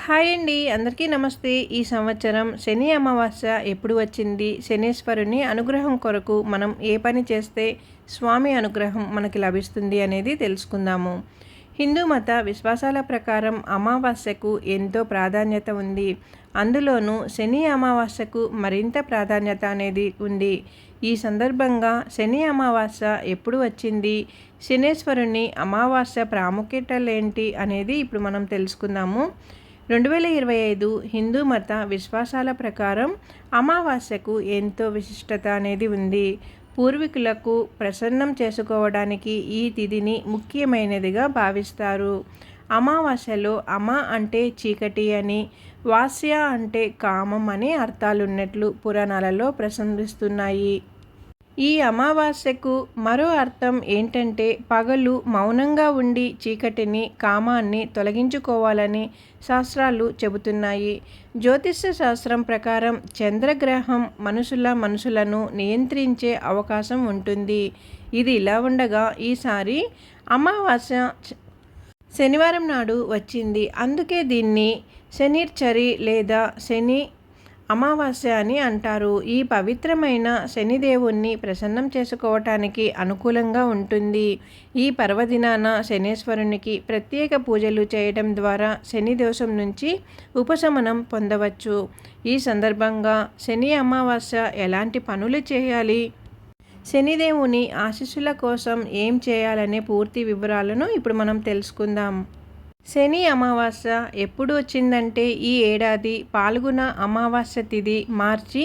Hi అండి, అందరికీ నమస్తే. ఈ సంవత్సరం శని అమావాస్య ఎప్పుడు వచ్చింది? శనీశ్వరుని అనుగ్రహం కొరకు మనం ఏ పని చేస్తే స్వామి అనుగ్రహం మనకి లభిస్తుంది అనేది తెలుసుకుందాము. హిందూ మత విశ్వాసాల ప్రకారం అమావాస్యకు ఎంతో ప్రాధాన్యత ఉంది. అందులోనూ శని అమావాస్యకు మరింత ప్రాధాన్యత అనేది ఉంది. ఈ సందర్భంగా శని అమావాస్య ఎప్పుడు వచ్చింది, శనీశ్వరుని అమావాస్య ప్రాముఖ్యతలేంటి అనేది ఇప్పుడు మనం తెలుసుకుందాము. 2025 హిందూ మత విశ్వాసాల ప్రకారం అమావాస్యకు ఎంతో విశిష్టత అనేది ఉంది. పూర్వీకులకు ప్రసన్నం చేసుకోవడానికి ఈ తిథిని ముఖ్యమైనదిగా భావిస్తారు. అమావాస్యలో అమ అంటే చీకటి అని, వాస్య అంటే కామం అని అర్థాలున్నట్లు పురాణాలలో ప్రసంగిస్తున్నాయి. ఈ అమావాస్యకు మరో అర్థం ఏంటంటే పగలు మౌనంగా ఉండి చీకటిని, కామాన్ని తొలగించుకోవాలని శాస్త్రాలు చెబుతున్నాయి. జ్యోతిష్య శాస్త్రం ప్రకారం చంద్రగ్రహం మనుషులను నియంత్రించే అవకాశం ఉంటుంది. ఇది ఇలా ఉండగా ఈసారి అమావాస్య శనివారం నాడు వచ్చింది. అందుకే దీన్ని శనిర్చరి లేదా శని అమావాస్య అని అంటారు. ఈ పవిత్రమైన శనిదేవుణ్ణి ప్రసన్నం చేసుకోవటానికి అనుకూలంగా ఉంటుంది. ఈ పర్వదినాన శనీశ్వరునికి ప్రత్యేక పూజలు చేయడం ద్వారా శని దోషం నుంచి ఉపశమనం పొందవచ్చు. ఈ సందర్భంగా శని అమావాస్య ఎలాంటి పనులు చేయాలి, శనిదేవుని ఆశీస్సుల కోసం ఏం చేయాలనే పూర్తి వివరాలను ఇప్పుడు మనం తెలుసుకుందాం. శని అమావాస్య ఎప్పుడు వచ్చిందంటే ఈ ఏడాది పాల్గొన అమావాస్య తిథి మార్చి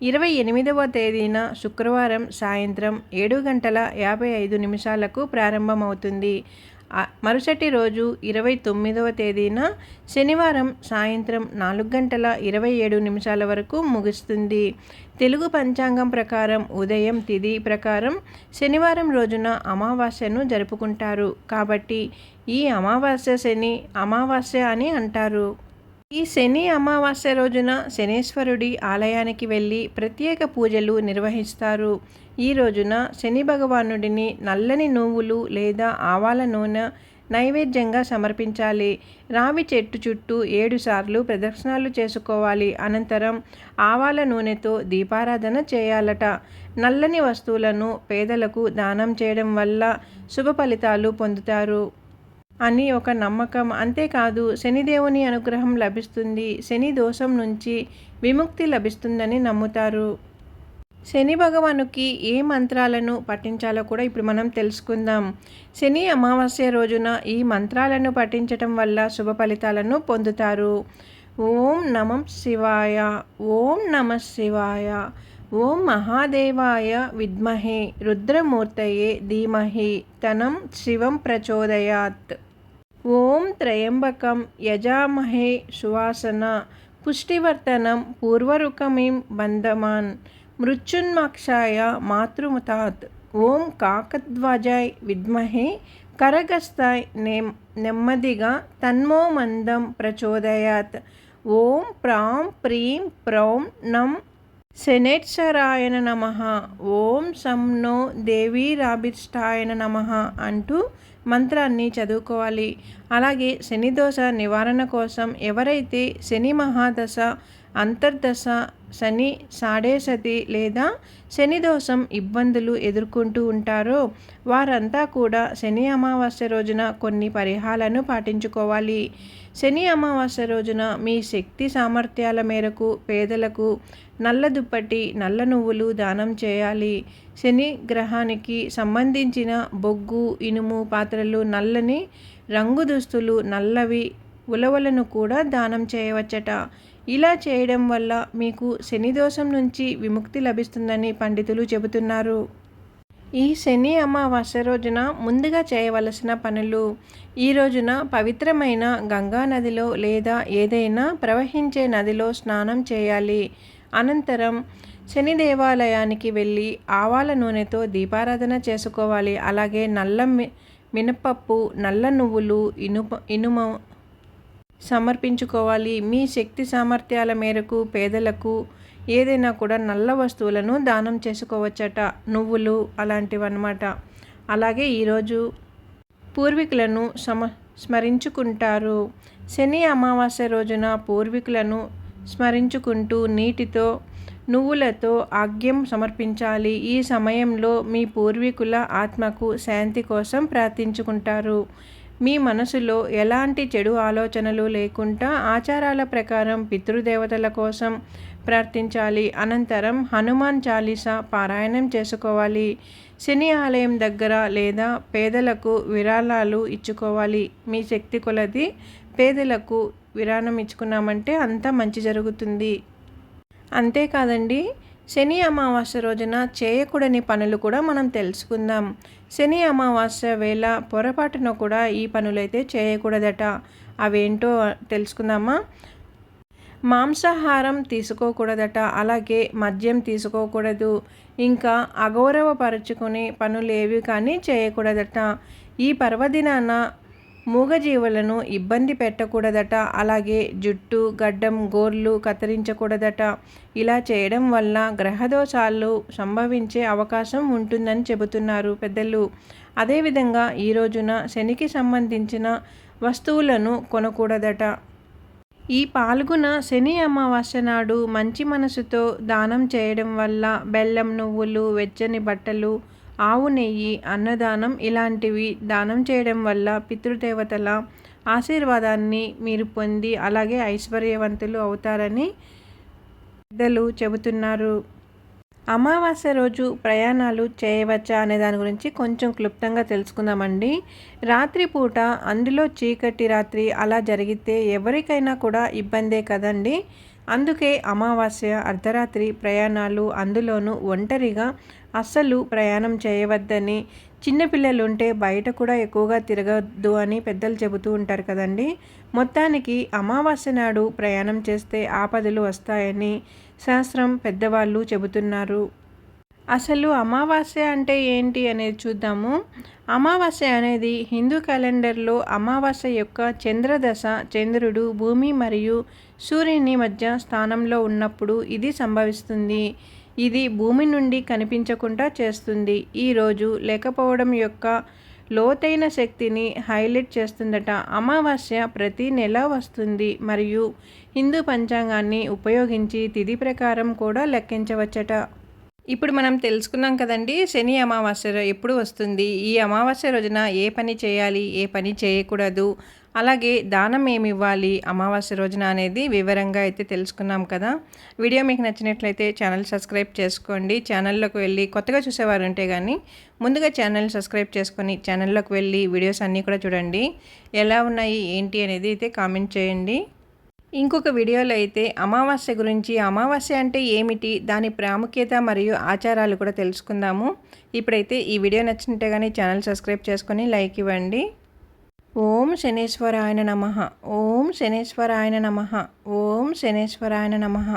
28వ తేదీన శుక్రవారం సాయంత్రం 7:55 ప్రారంభమవుతుంది. మరుసటి రోజు 29వ తేదీన శనివారం సాయంత్రం 4:27 వరకు ముగుస్తుంది. తెలుగు పంచాంగం ప్రకారం ఉదయం తిథి ప్రకారం శనివారం రోజున అమావాస్యను జరుపుకుంటారు. కాబట్టి ఈ అమావాస్య శని అమావాస్య అని అంటారు. ఈ శని అమావాస్య రోజున శనీశ్వరుడి ఆలయానికి వెళ్ళి ప్రత్యేక పూజలు నిర్వహిస్తారు. ఈ రోజున శని భగవానుడిని నల్లని నువ్వులు లేదా ఆవాల నూనె నైవేద్యంగా సమర్పించాలి. రావి చెట్టు చుట్టూ 7 సార్లు ప్రదక్షిణాలు చేసుకోవాలి. అనంతరం ఆవాల నూనెతో దీపారాధన చేయాలట. నల్లని వస్తువులను పేదలకు దానం చేయడం వల్ల శుభ ఫలితాలు పొందుతారు అని ఒక నమ్మకం. అంతేకాదు శనిదేవుని అనుగ్రహం లభిస్తుంది, శని దోషం నుంచి విముక్తి లభిస్తుందని నమ్ముతారు. శని భగవానుకి ఏ మంత్రాలను పఠించాలో కూడా ఇప్పుడు మనం తెలుసుకుందాం. శని అమావాస్య రోజున ఈ మంత్రాలను పఠించటం వల్ల శుభ ఫలితాలను పొందుతారు. ఓం నమః శివాయ, ఓం నమః శివాయ, ఓం మహాదేవాయ విద్మహే రుద్రమూర్తయే ధీమహి తనం శివం ప్రచోదయాత్, ఓం త్రయంబకం యజామహే సువాసన పుష్టివర్తనం పూర్వరుకమిం బంధమాన్ మృత్యున్మక్షాయ మాతృముతాత్, ఓం కాకధ్వజాయ్ విద్మహే కరగస్తాయ్ నెమ్మదిగా తన్మో మందం ప్రచోదయాత్, ఓం ప్రాం ప్రీం ప్రౌం నం శనేశ్వరాయన నమః, ఓం శం నో దేవీరాభిష్టాయన నమః అంటూ మంత్రాన్ని చదువుకోవాలి. అలాగే శని దోష నివారణ కోసం ఎవరైతే శని మహాదశ, అంతర్దశ, శని సాడేసతి లేదా శని దోషం ఇబ్బందులు ఎదుర్కొంటూ ఉంటారో వారంతా కూడా శని అమావాస్య రోజున కొన్ని పరిహారాలను పాటించుకోవాలి. శని అమావాస్య రోజున మీ శక్తి సామర్థ్యాల మేరకు పేదలకు నల్ల దుప్పటి, నల్ల నువ్వులు దానం చేయాలి. శని గ్రహానికి సంబంధించిన బొగ్గు, ఇనుము పాత్రలు, నల్లని రంగు దుస్తులు, నల్లవి ఉలవలను కూడా దానం చేయవచ్చట. ఇలా చేయడం వల్ల మీకు శని దోషం నుంచి విముక్తి లభిస్తుందని పండితులు చెబుతున్నారు. ఈ శని అమావాస్య రోజున ముందుగా చేయవలసిన పనులు. ఈ రోజున పవిత్రమైన గంగా నదిలో లేదా ఏదైనా ప్రవహించే నదిలో స్నానం చేయాలి. అనంతరం శని దేవాలయానికి వెళ్ళి ఆవాల నూనెతో దీపారాధన చేసుకోవాలి. అలాగే నల్ల మినపప్పు, నల్ల నువ్వులు, ఇనుము సమర్పించుకోవాలి. మీ శక్తి సామర్థ్యాల మేరకు పేదలకు ఏదైనా కూడా నల్ల వస్తువులను దానం చేసుకోవచ్చట, నువ్వులు అలాంటివన్నమాట. అలాగే ఈరోజు పూర్వీకులను స్మరించుకుంటారు. శని అమావాస్య రోజున పూర్వీకులను స్మరించుకుంటూ నీటితో నువ్వులతో ఆగ్యం సమర్పించాలి. ఈ సమయంలో మీ పూర్వీకుల ఆత్మకు శాంతి కోసం ప్రార్థించుకుంటారు. మీ మనసులో ఎలాంటి చెడు ఆలోచనలు లేకుండా ఆచారాల ప్రకారం పితృదేవతల కోసం ప్రార్థించాలి. అనంతరం హనుమాన్ చాలీసా పారాయణం చేసుకోవాలి. శని ఆలయం దగ్గర లేదా పేదలకు విరాళాలు ఇచ్చుకోవాలి. మీ శక్తి కొలది పేదలకు విరాళం ఇచ్చుకున్నామంటే అంతా మంచి జరుగుతుంది. అంతేకాదండి, శని అమావాస్య రోజున చేయకూడని పనులు కూడా మనం తెలుసుకుందాం. శని అమావాస్య వేళ పొరపాటున కూడా ఈ పనులైతే చేయకూడదట. అవేంటో తెలుసుకుందామా? మాంసాహారం తీసుకోకూడదట, అలాగే మద్యం తీసుకోకూడదు, ఇంకా అగౌరవపరుచుకునే పనులేవి కానీ చేయకూడదట. ఈ పర్వదినాన మూగజీవులను ఇబ్బంది పెట్టకూడదట, అలాగే జుట్టు గడ్డం గోర్లు కత్తిరించకూడదట. ఇలా చేయడం వల్ల గ్రహదోషాలు సంభవించే అవకాశం ఉంటుందని చెబుతున్నారు పెద్దలు. అదేవిధంగా ఈ రోజున శనికి సంబంధించిన వస్తువులను కొనకూడదట. ఈ పాల్గొన శని అమావాస్య నాడు మంచి మనసుతో దానం చేయడం వల్ల బెల్లం, నువ్వులు, వెచ్చని బట్టలు, ఆవు నెయ్యి, అన్నదానం ఇలాంటివి దానం చేయడం వల్ల పితృదేవతల ఆశీర్వాదాన్ని మీరు పొంది అలాగే ఐశ్వర్యవంతులు అవుతారని పెద్దలు చెబుతున్నారు. అమావాస్య రోజు ప్రయాణాలు చేయవచ్చా అనే దాని గురించి కొంచెం క్లుప్తంగా తెలుసుకుందామండి. రాత్రిపూట, అందులో చీకటి రాత్రి అలా జరిగితే ఎవరికైనా కూడా ఇబ్బందే కదండి. అందుకే అమావాస్య అర్ధరాత్రి ప్రయాణాలు, అందులోనూ ఒంటరిగా అస్సలు ప్రయాణం చేయవద్దని, చిన్నపిల్లలుంటే బయట కూడా ఎక్కువగా తిరగద్దు అని పెద్దలు చెబుతూ ఉంటారు కదండి. మొత్తానికి అమావాస్య నాడు ప్రయాణం చేస్తే ఆపదలు వస్తాయని శాస్త్రం పెద్దవాళ్ళు చెబుతున్నారు. అసలు అమావాస్య అంటే ఏంటి అనేది చూద్దాము. అమావాస్య అనేది హిందూ క్యాలెండర్లో అమావాస్య యొక్క చంద్రదశ, చంద్రుడు భూమి మరియు సూర్యుని మధ్య స్థానంలో ఉన్నప్పుడు ఇది సంభవిస్తుంది. ఇది భూమి నుండి కనిపించకుండా చేస్తుంది. ఈరోజు లేకపోవడం యొక్క లోతైన శక్తిని హైలైట్ చేస్తుందట. అమావాస్య ప్రతి నెల వస్తుంది మరియు హిందూ పంచాంగాన్ని ఉపయోగించి తిథి ప్రకారం కూడా లెక్కించవచ్చట. ఇప్పుడు మనం తెలుసుకున్నాం కదండి, శని అమావాస్య ఎప్పుడు వస్తుంది, ఈ అమావాస్య రోజున ఏ పని చేయాలి, ఏ పని చేయకూడదు, అలాగే దానం ఏమి ఇవ్వాలి అమావాస్య రోజున అనేది వివరంగా అయితే తెలుసుకున్నాం కదా. వీడియో మీకు నచ్చినట్లయితే ఛానల్ సబ్స్క్రైబ్ చేసుకోండి. ఛానల్లోకి వెళ్ళి కొత్తగా చూసేవారు ఉంటే కానీ ముందుగా ఛానల్ సబ్స్క్రైబ్ చేసుకొని ఛానల్లోకి వెళ్ళి వీడియోస్ అన్నీ కూడా చూడండి. ఎలా ఉన్నాయి ఏంటి అనేది అయితే కామెంట్ చేయండి. ఇంకొక వీడియోలో అయితే అమావాస్య గురించి, అమావాస్య అంటే ఏమిటి, దాని ప్రాముఖ్యత మరియు ఆచారాలు కూడా తెలుసుకుందాము. ఇప్పుడైతే ఈ వీడియో నచ్చినట్టే కానీ ఛానల్ సబ్స్క్రైబ్ చేసుకొని లైక్ ఇవ్వండి. ఓం శనేశ్వరాయ నమః. ఓం శనేశ్వరాయ నమః. ఓం శనేశ్వరాయ నమః.